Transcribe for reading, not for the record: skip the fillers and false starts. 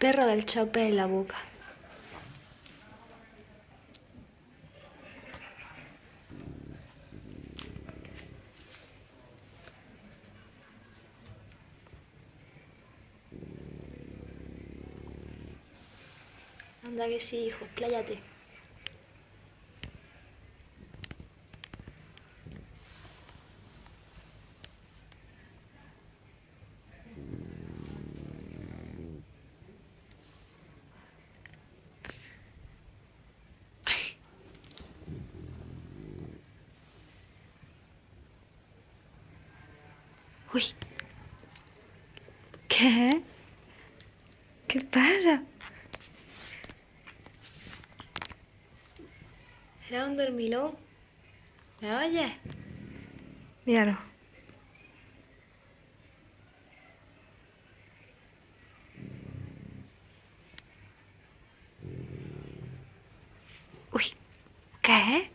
Perro del chope en la boca. Anda que sí, hijo, pláyate. Uy. ¿Qué? ¿Qué pasa? Era un dormilón. ¿Me oyes? Míralo. Uy. ¿Qué?